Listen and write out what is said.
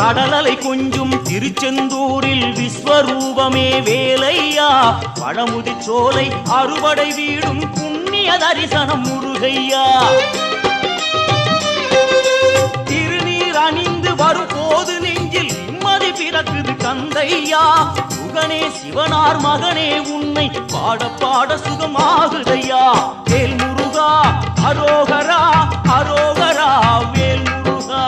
கடலலை கொஞ்சும் திருச்செந்தூரில் விஸ்வரூபமே வேலையா பழமுதி சோலை அறுவடை வீடும் புண்ணிய தரிசனம் முருகையா திருநீர் அணிந்து வரும் போது நெஞ்சில் நிம்மதி பிறக்குது கந்தையா சுகனே சிவனார் மகனே உன்னை பாட பாட சுகமாகுதையா வேல் முருகா அரோகரா அரோகரா வேல் முருகா